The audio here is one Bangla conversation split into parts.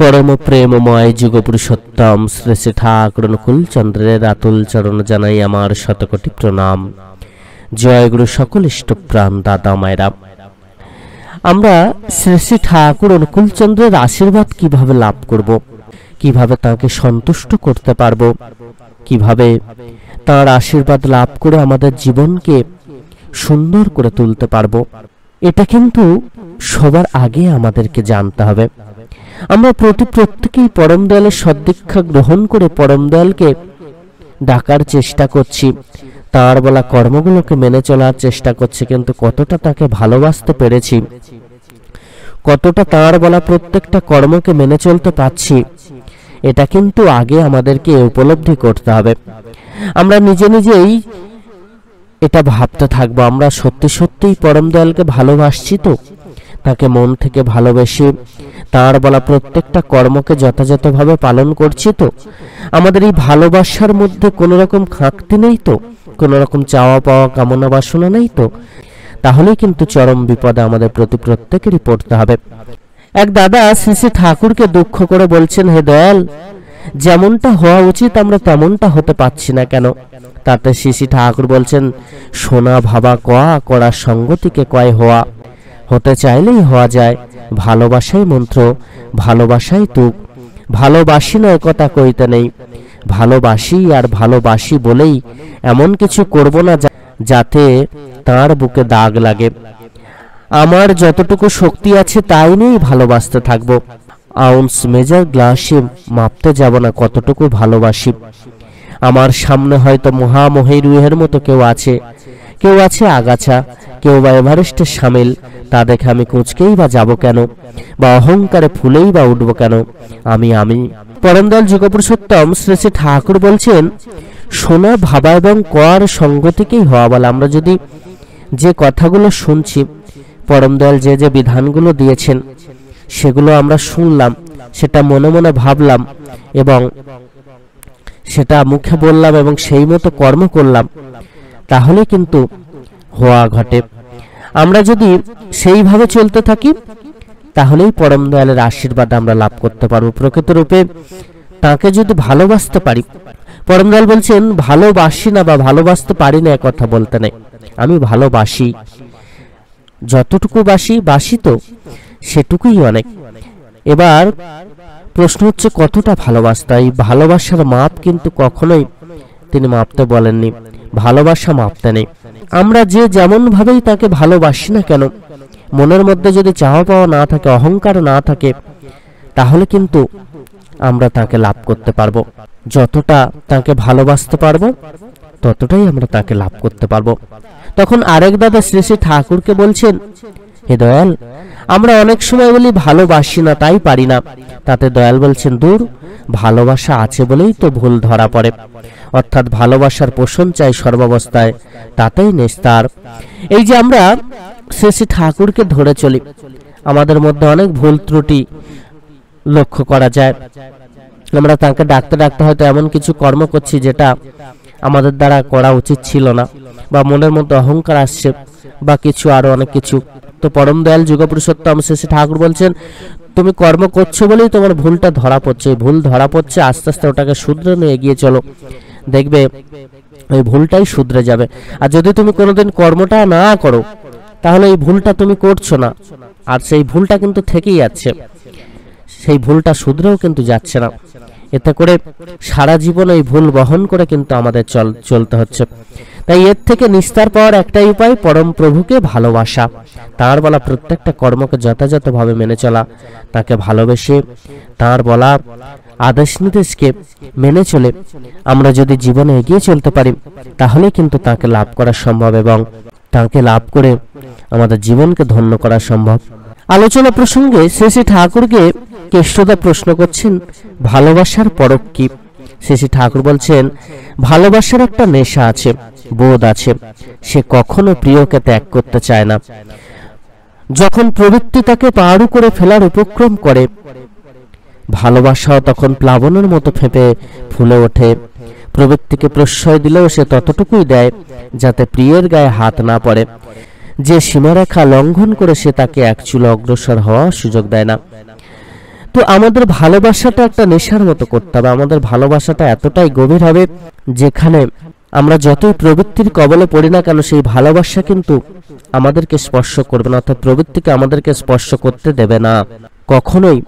परम प्रेममय जुग पुरुषोत्तम श्री श्री ठाकुर अनुकूल चंद्रेर आतुल चरण जानाई आमार शतकोटी प्रणाम। जय गुरु सकल इष्ट प्राण दादा मायरा। আমরা শ্রী শ্রী ঠাকুর অনুকূল চন্দ্রের আশীর্বাদ কিভাবে লাভ করব, কিভাবে তাকে সন্তুষ্ট করতে পারবো, কিভাবে তার আশীর্বাদ লাভ করে আমাদের জীবনকে সুন্দর করে তুলতে পারবো, এটা কিন্তু সবার আগে আমাদেরকে জানতে হবে। আমরা প্রত্যেকেই পরম দয়ালের সদ্দীক্ষা গ্রহণ করে পরম দয়ালকে ডাকার চেষ্টা করছি, তার বলা কর্মগুলোকে মেনে চলার চেষ্টা করছি, কিন্তু কতটা তাকে ভালোবাসতে পেরেছি, কতটা তার বলা প্রত্যেকটা কর্মকে মেনে চলতে পারছি, এটা কিন্তু আগে আমাদেরকে উপলব্ধি করতে হবে। আমরা নিজে নিজেই এটা ভাবতে থাকবো, আমরা সত্যি সত্যিই পরম দয়ালকে ভালোবাসছি তো, তাকে মন থেকে ভালোবেসে তার বলা প্রত্যেকটা কর্মকে যথাযথভাবে পালন করছি তো, আমাদের এই ভালোবাসার মধ্যে কোনো রকম খাঁকতি নেই তো, কোনো রকম চাওয়া পাওয়া কামনা বাসনা নেই তো, তাহলেই কিন্তু চরম বিপদে আমাদের প্রত্যেকেরই পড়তে হবে। এক দাদা শ্রী শ্রী ঠাকুরকে দুঃখ করে বলছেন, হে দয়াল, যেমনটা হওয়া উচিত আমরা তেমনটা হতে পারছি না কেন? তাতে শ্রী শ্রী ঠাকুর বলছেন, সোনা ভাবা কয়া করার সঙ্গতিকে কয় হওয়া, হতে চাইলেই হওয়া যায়, ভালোবাসাই মন্ত্র, ভালোবাসাই তুক, ভালোবাসি না একথা কইতে নেই, ভালোবাসি আর ভালোবাসি বলেই এমন কিছু করব না যাতে তার বুকে দাগ লাগে। আমার যতটুকু শক্তি আছে তাই নিয়েই ভালোবাসতে থাকবো, আউন্স মেজার গ্লাসে মাপতে যাব না কতটুকু ভালোবাসি। আমার সামনে হয়তো মহামহিরুহের মতো কেউ আছে আগাছা, কেউ বা এভারেস্টের সামিল, তা দেখে আমি কুঁচকেই বা যাব কেন, বা অহংকারে ফুলেই বা উঠব কেন? আমি পরম দয়াল যুগপুরুষোত্তম শ্রী শ্রী ঠাকুর বলছেন, শোনা ভাবা এবং কর সঙ্গতিকেই হওয়া বলে। আমরা যদি যে কথাগুলো শুনছি, পরম দয়াল যে যে বিধানগুলো দিয়েছেন সেগুলো আমরা শুনলাম, সেটা মনে মনে ভাবলাম এবং সেটা মুখে বললাম এবং সেই মতো কর্ম করলাম, তাহলে কিন্তু হওয়া ঘটে। আমরা যদি সেইভাবে চলতে থাকি তাহলেই পরম দয়ালের আশীর্বাদ আমরা লাভ করতে পারবো। প্রকৃত রূপে তাকে যদি ভালোবাসতে পারি, পরম দয়াল বলছেন, ভালোবাসি না বা ভালোবাসতে পারি না কথা বলতে নেই, আমি ভালোবাসি, যতটুকু বাসি তো সেটুকুই অনেক। এবার প্রশ্ন হচ্ছে কতটা ভালোবাসতে। এই ভালোবাসার মাপ কিন্তু কখনোই তিনি মাপতে বলেননি, ভালোবাসা মাপতে নেই। আমরা যে যেমন ভাবেই তাকে ভালোবাসি না কেন, মনের মধ্যে যদি চাওয়া পাওয়া না থাকে, অহংকার না থাকে, তাহলে কিন্তু আমরা তাকে লাভ করতে পারবো। যতটা তাকে ভালোবাসতে পারবো ততটাই আমরা তাকে লাভ করতে পারবো। তখন আরেক দাদা শ্রী শ্রী ঠাকুরকে বলছেন, হে দয়াল, আমরা অনেক সময় বলি ভালোবাসি না তাই পারি না। তাতে দয়াল বলছেন, দূর, ভালোবাসা আছে বলেই তো ভুল ধরা পড়ে। অর্থাৎ ভালোবাসার পোষণ চাই সর্বাবস্থায়, তাতেই নিস্তার। এই যে আমরা শ্রী শ্রী ঠাকুরকে ধরে চলি, আমাদের মধ্যে অনেক ভুল ত্রুটি লক্ষ্য করা যায়। আমরা তাকে ডাকতে হয়তো এমন কিছু কর্ম করছি যেটা আমাদের দ্বারা করা উচিত ছিল না, বা মনের মধ্যে অহংকার আসছে, বা কিছু আরো অনেক কিছু। তো পরম দয়াল যুগপুরুষোত্তম শ্রী শ্রী ঠাকুর বলছেন, তুমি কর্ম করছো বলেই তোমার ভুলটা ধরা পড়ছে, ভুল ধরা পড়ছে, আস্তে আস্তে ওটাকে শুধরে নিয়ে এগিয়ে চলো, দেখবে ওই ভুলটাই শুধরে যাবে। আর যদি তুমি কোনোদিন কর্মটা না করো, তাহলে এই ভুলটা তুমি করছো না, আর সেই ভুলটা কিন্তু থেকেই যাচ্ছে, সেই ভুলটা শুধরেও কিন্তু যাচ্ছে না। এতে করে সারা জীবন এই ভুল বহন করে কিন্তু আমাদের চলতে হচ্ছে। তাই এর থেকে নিস্তার পাওয়ার একটাই উপায়, পরম প্রভুকে ভালোবাসা, তার বলা প্রত্যেকটা কর্মকে যথাযথভাবে মেনে চলা, তাকে ভালোবেসে তার বলা আদেশ নির্দেশকে মেনে চলে আমরা যদি জীবনে এগিয়ে চলতে পারি, তাহলে কিন্তু তাকে লাভ করা সম্ভব এবং তাকে লাভ করে আমাদের জীবনকে ধন্য করা সম্ভব। আলোচনা প্রসঙ্গে শ্রী শ্রী ঠাকুরকে কেষ্টদা প্রশ্ন করছেন, ভালোবাসার পরখ কি? শ্রী শ্রী ঠাকুর বলছেন, ভালোবাসার একটা নেশা আছে, বোধ আছে, সে কখনো প্রিয়কে ত্যাগ করতে চায় না। যখন প্রবৃত্তি তাকে পাহাড়ু করে ফেলার উপক্রম করে, ভালোবাসাও তখন প্লাবনের মতো ফেঁপে ফুলে ওঠে। প্রবৃত্তিকে প্রশ্রয় দিলেও সে ততটুকুই দেয় যাতে প্রিয়ের গায়ে হাত না পড়ে। যে সীমারেখা লঙ্ঘন করে সে তাকে এক চুল অগ্রসর হওয়ার সুযোগ দেয় না। তো আমাদের ভালোবাসাটা একটা নেশার মতো করতে হবে। আমাদের ভালোবাসাটা এতটাই গভীর হবে যেখানে আমরা যতই প্রবৃত্তির কবলে পড়ি না কেন, সেই ভালোবাসা কিন্তু আমাদেরকে স্পর্শ করবে না, অর্থাৎ প্রবৃত্তিকে আমাদেরকে স্পর্শ করতে দেবে না। কখনোই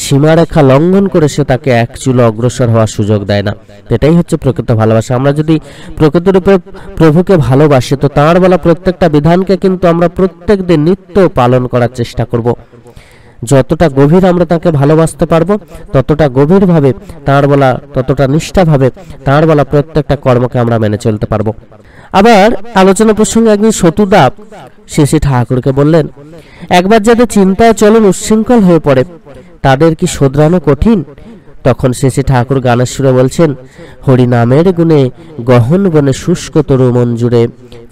সীমারেখা লঙ্ঘন করে সে তাকে এক চুলো অগ্রসর হওয়ার সুযোগ দেয় না। এটাই হচ্ছে প্রকৃত ভালোবাসা। আমরা যদি প্রকৃত রূপে প্রভুকে ভালোবাসি, তো তাঁর বলা প্রত্যেকটা বিধানকে কিন্তু আমরা প্রত্যেক দিন নিত্য পালন করার চেষ্টা করব। যতটা গভীর আমরা তাকে ভালোবাসতে পারবো, ততটা গভীরভাবে তাঁর বলা, ততটা নিষ্ঠাভাবে তাঁর বলা প্রত্যেকটা কর্মকে আমরা মেনে চলতে পারবো। আবার আলোচনা প্রসঙ্গে একদিন সতুদা শ্রী ঠাকুরকে বললেন, একবার যাদের চিন্তায় চলন উচ্ছৃঙ্খল হয়ে পড়ে তাদের কি শোধরানো কঠিন? তখন শ্রী ঠাকুর গানের সুরে বলছেন, হরিনামের গুণে গহন বনে শুষ্ক তরু মঞ্জুরে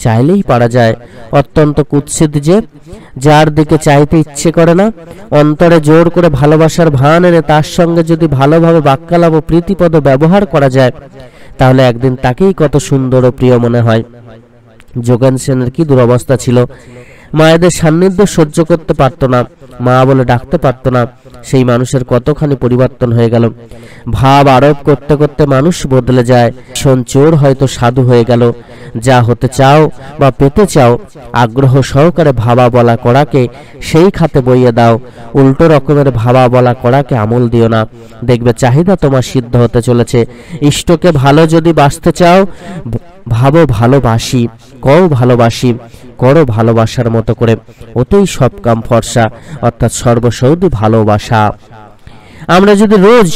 চাইলেই পারা যায় অত্যন্ত কুৎসিত যে, যার দিকে চাইতে ইচ্ছে করে না, অন্তরে জোর করে ভালোবাসার ভান এনে তার সঙ্গে যদি ভালোভাবে বাক্যালাপ ও প্রীতিপদ ব্যবহার করা যায়, তাহলে একদিন তাকেই কত সুন্দর ও প্রিয় মনে হয়। যোগেন সেনের কি দুরবস্থা ছিল! মায়েদের সান্নিধ্য সহ্য করতে পারত না, মা বলে ডাকতে পারত না। সেই মানুষের কতখানি পরিবর্তন হয়ে গেল। ভাব আরোপ করতে করতে মানুষ বদলে যায়। ভীষণ চোর হয়তো সাধু হয়ে গেল। যা হতে চাও বা পেতে চাও, আগ্রহ সহকারে ভাবা বলা করাকে সেই খাতে বইয়ে দাও। উল্টো রকমের ভাবা বলা করাকে আমল দিও না। দেখবে চাহিদা তোমার সিদ্ধ হতে চলেছে। ইষ্টকে ভালো যদি বাসতে চাও, ভাবো ভালোবাসি, কও ভালোবাসি, করো ভালোবাসার মতো করে, ওতেই সব কাম ফর্সা, অর্থাৎ সর্বসৌদি ভালোবাসা। আমরা যদি রোজ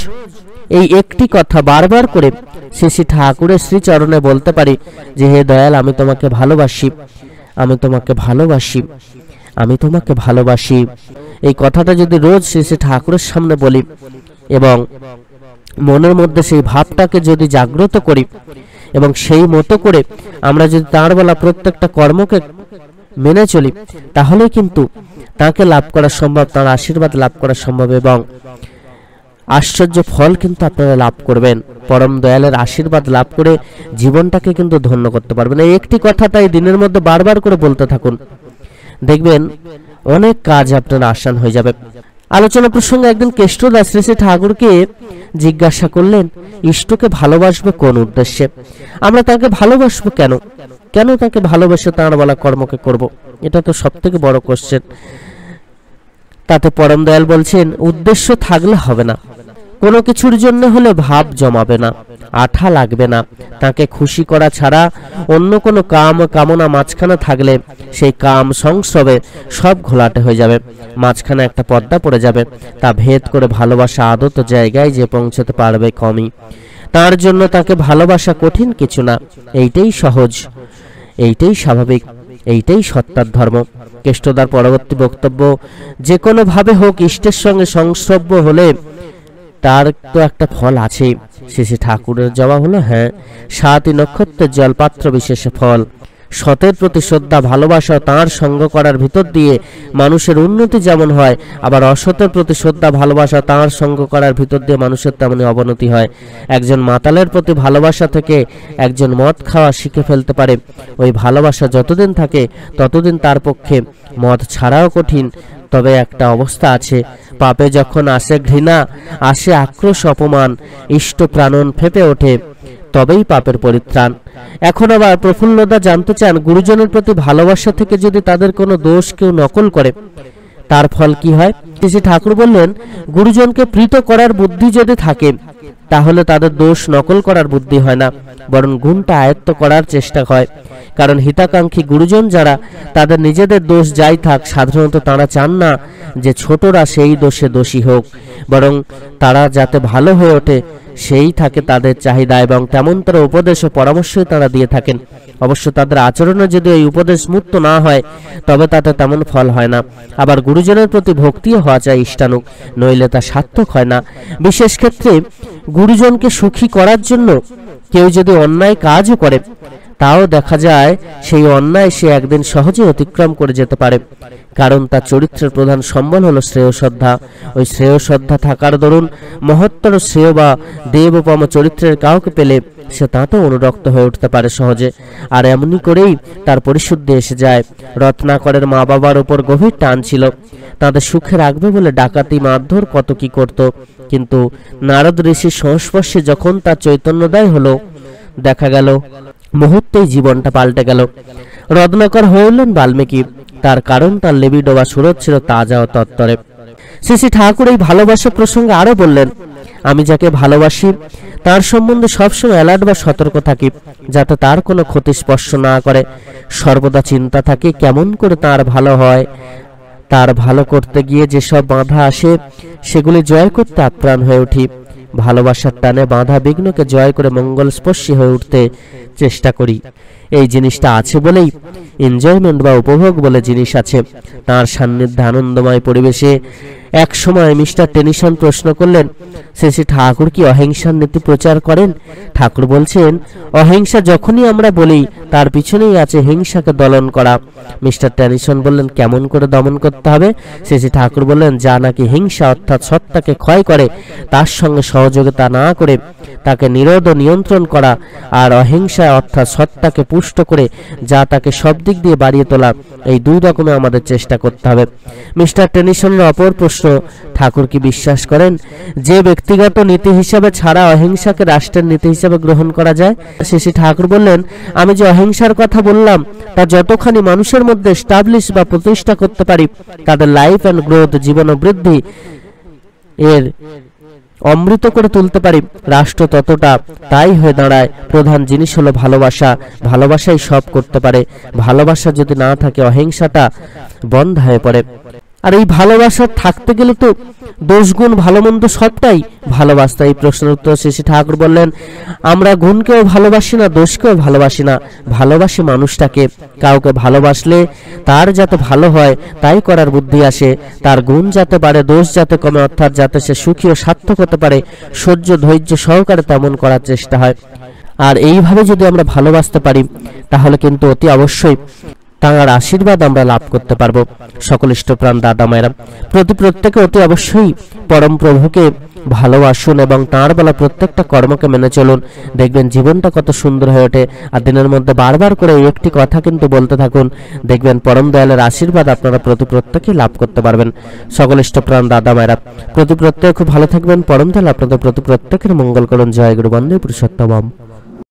এই একটি কথা বারবার করে শ্রী ঠাকুরের শ্রীচরণে বলতে পারি যে, হে দয়াল, আমি তোমাকে ভালোবাসি, আমি তোমাকে ভালোবাসি, আমি তোমাকে ভালোবাসি, এই কথাটা যদি রোজ শ্রী ঠাকুরের সামনে বলি এবং মনের মধ্যে সেই ভাবটাকে যদি জাগ্রত করি এবং সেই মতো করে আমরা যদি তাঁর বলা প্রত্যেকটা কর্মকে মেনে চলি, তাহলে কিন্তু তাকে লাভ করা সম্ভব, তাঁর আশীর্বাদ লাভ করা সম্ভব এবং আশ্চর্য ফল কিন্তু আপনারা লাভ করবেন। পরম দয়ালের আশীর্বাদ লাভ করে জীবনটাকে কিন্তু ধন্য করতে পারবেন। এই একটি কথাটাই দিনের মধ্যে বারবার করে বলতে থাকুন, দেখবেন অনেক কাজ আপনার আসান হয়ে যাবে। আলোচনা প্রসঙ্গে একদিন কেষ্টদাস শ্রী ঠাকুরকে জিজ্ঞাসা করলেন, ইষ্টকে ভালোবাসবে কোন উদ্দেশ্যে? আমরা তাকে ভালোবাসবো কেন? কেন তাকে ভালোবেসে তাঁর বলা কর্মকে করব? এটা তো সব থেকে বড় কোশ্চেন। তাতে পরম দয়াল বলছেন, উদ্দেশ্য থাকলে হবে না, কোনো কিছুর জন্য হলে ভাব জমাবে না, আঠা লাগবে না। তাকে খুশি করা ছাড়া অন্য কোনো কাম কামনা মাঝখানে থাকলে সেই কাম সংস্রবে সব ঘোলাটে হয়ে যাবে, মাঝখানে একটা পর্দা পড়ে যাবে। তা ভেদ করে ভালোবাসা আদত জায়গায় যে পৌঁছতে পারবে কমই। তার জন্য তাকে ভালোবাসা কঠিন কিছু না, এইটাই সহজ, এইটাই স্বাভাবিক, এইটাই সত্যার ধর্ম। কেষ্টদার পরবর্তী বক্তব্য, যে কোনো ভাবে হোক ইষ্টের সঙ্গে সংস্রব্য হলে তার তো একটা ফল আছে। শ্রী ঠাকুরের জবাব হলো, হ্যাঁ, 7 নক্ষত্রের জলপাত্র বিশেষে ফল। সতের প্রতি শ্রদ্ধা ভালোবাসা তাঁর সঙ্গ করার ভিতর দিয়ে মানুষের উন্নতি যেমন হয়, আবার অসতের প্রতি শ্রদ্ধা ভালোবাসা তাঁর সঙ্গ করার ভিতর দিয়ে মানুষের তেমনি অবনতি হয়। একজন মাতালের প্রতি ভালোবাসা থেকে একজন মদ খাওয়া শিখে ফেলতে পারে। ওই ভালোবাসা যতদিন থাকে ততদিন তার পক্ষে মদ ছাড়াও কঠিন। তবে একটা অবস্থা আছে, পাপে যখন আসে ঘৃণা, আসে আক্রোশ, অপমান, ইষ্ট প্রাণন ফেপে ওঠে, তবেই পাপের পরিত্রাণ। এখন আবার প্রফুল্লদা জানতে চান, গুরুজনের প্রতি ভালোবাসা থেকে যদি তাদের কোনো দোষ কেউ নকল করে, তার ফল কি হয়? শ্রী ঠাকুর বললেন, গুরুজনকে প্রীত করার বুদ্ধি যদি থাকে, তাহলে তাদের দোষ নকল করার বুদ্ধি হয় না, বরং গুণটা আয়ত্ত করার চেষ্টা হয়। কারণ হিতাকাঙ্ক্ষী গুরুজন যারা, তাদের নিজেদের দোষ যাই থাক, সাধারণত তারা চান না যে ছোটরা সেই দোষে দোষী হোক, বরং তারা যাতে ভালো হয়ে ওঠে সেই থাকে তাদের চাহিদা, এবং তেমনতর উপদেশ ও পরামর্শই তারা দিয়ে থাকেন। অবশ্য তাদের আচরণে যদি এই উপদেশ মুক্ত না হয়, তবে তাতে তেমন ফল হয় না। আবার গুরুজনের প্রতি ভক্তিও হওয়া চাই ইষ্টানুক, নইলে তা সার্থক হয় না। বিশেষ ক্ষেত্রে গুরুজনকে সুখী করার জন্য কেউ যদি অন্যায় কাজও করে, তাও দেখা যায় সেই অন্যায় সে একদিন সহজে অতিক্রম করে যেতে পারে, কারণ তার চরিত্রের প্রধান সম্বল হলো শ্রেয় শ্রদ্ধা। ওই শ্রেয় শ্রদ্ধা থাকার দরুন মহত্তর শ্রেয় বা দেবপম চরিত্রের কাউকে পেলে সে তাতেও অনুরক্ত হয়ে উঠতে পারে সহজে। আর এমনি করেই তার পরিশুদ্ধি এসে যায়। রত্নাকরের মা বাবার ওপর গভীর টান ছিল, তাদের সুখে রাখবে বলে ডাকাতি মারধর কত কি করত, কিন্তু নারদ ঋষির সংস্পর্শে যখন তার চৈতন্যদায় হলো, দেখা গেল মুহূর্তেই জীবনটা পাল্টে গেল। রত্নাকর হয়ে উঠলেন বাল্মীকি। তার কারণ তার লিবিডো বা সুরত ছিল তাজা ও তত্তরে। শ্রী শ্রী ঠাকুর এই ভালোবাসা প্রসঙ্গে আরো বললেন, আমি যাকে ভালোবাসি তার সম্বন্ধে সবসময় অ্যালার্ট বা সতর্ক থাকি, যাতে তার কোনো ক্ষতি স্পর্শ না করে। সর্বদা চিন্তা থাকে কেমন করে তার ভালো হয়। তার ভালো করতে গিয়ে যেসব বাধা আসে সেগুলি জয় করতে আপ্রাণ হয়ে উঠি। ভালোবাসার টানে বাধা বিঘ্নকে জয় করে মঙ্গল স্পর্শী হয়ে উঠতে চেষ্টা করি। এই জিনিসটা আছে বলেই এনজয়মেন্ট বা উপভোগ বলে জিনিস আছে। তার সান্নিধ্যে আনন্দময় পরিবেশে এক সময় মিস্টার টেনিসন প্রশ্ন করলেন, শ্রী ঠাকুর কি অহিংসার নীতি প্রচার করেন? ঠাকুর বলছেন, অহিংসা যখনই আমরা বলি তার পিছনেই আছে হিংসাকে দমন করা। মিস্টার টেনিসন বললেন, কেমন করে দমন করতে হবে? শ্রী ঠাকুর বললেন, যা নাকি হিংসা অর্থাৎ সত্তাকে ক্ষয় করে তার সঙ্গে সহযোগিতা না করে তাকে নিরোধ ও নিয়ন্ত্রণ করা, আর অহিংসা অর্থাৎ সত্তাকে পুষ্ট করে যা তাকে সব দিক দিয়ে বাড়িয়ে তোলা, এই দুই রকমে আমাদের চেষ্টা করতে হবে। মিস্টার টেনিসনের অপর প্রশ্ন, ঠাকুর কি বিশ্বাস করেন যে ব্যক্তিগত নীতি হিসাবে ছাড়া অহিংসাকে রাষ্ট্রের নীতি হিসাবে গ্রহণ করা যায়? শ্রী ঠাকুর বললেন, আমি যে অহিংসার কথা বললাম তা যতখানি মানুষের মধ্যে এস্টাবলিশ বা প্রতিষ্ঠা করতে পারি, তাদের লাইফ অ্যান্ড গ্রোথ, জীবন ও বৃদ্ধি এর অমৃত করে তুলতে পারি, রাষ্ট্র ততটা তাই হয়ে দাঁড়ায়। প্রধান জিনিস হলো ভালোবাসা। ভালোবাসাই সব করতে পারে। ভালোবাসা যদি না থাকে অহিংসাটা বন্ধ হয়ে পড়ে। আর এই ভালোবাসা থাকতে গেলে তো দোষগুণ ভালো মন্দ সবটাই ভালোবাসতে। এই প্রশ্নের উত্তর শ্রী ঠাকুর বললেন, আমরা গুণকেও ভালোবাসি না, দোষকেও ভালোবাসি না, ভালোবাসি মানুষটাকে। কাউকে ভালোবাসলে তার যাতে ভালো হয় তাই করার বুদ্ধি আসে, তার গুণ যাতে বাড়ে, দোষ যাতে কমে, অর্থাৎ যাতে সে সুখী ও সার্থক হতে পারে, সহ্য ধৈর্য সহকারে তেমন করার চেষ্টা হয়। আর এইভাবে যদি আমরা ভালোবাসতে পারি তাহলে কিন্তু অতি অবশ্যই তাঁর আশীর্বাদ আমরা লাভ করতে পারবো। সকল ইষ্টপ্রাণ দাদা মায়েরা, প্রত্যেকে অতি অবশ্যই পরম প্রভুকে ভালোবাসুন এবং তাঁর বলা প্রত্যেকটা কর্মকে মেনে চলুন। দেখবেন জীবনটা কত সুন্দর হয়ে ওঠে। আর দিনের মধ্যে বারবার করে এই একটি কথা কিন্তু বলতে থাকুন, দেখবেন পরম দয়ালের আশীর্বাদ আপনারা প্রত্যেকে লাভ করতে পারবেন। সকল ইষ্টপ্রাণ দাদা মায়েরা, প্রত্যেকে খুব ভালো থাকবেন। পরম দয়াল আপনাদের প্রত্যেকের মঙ্গল করুন। জয় গুরু বন্দে পুরুষোত্তম।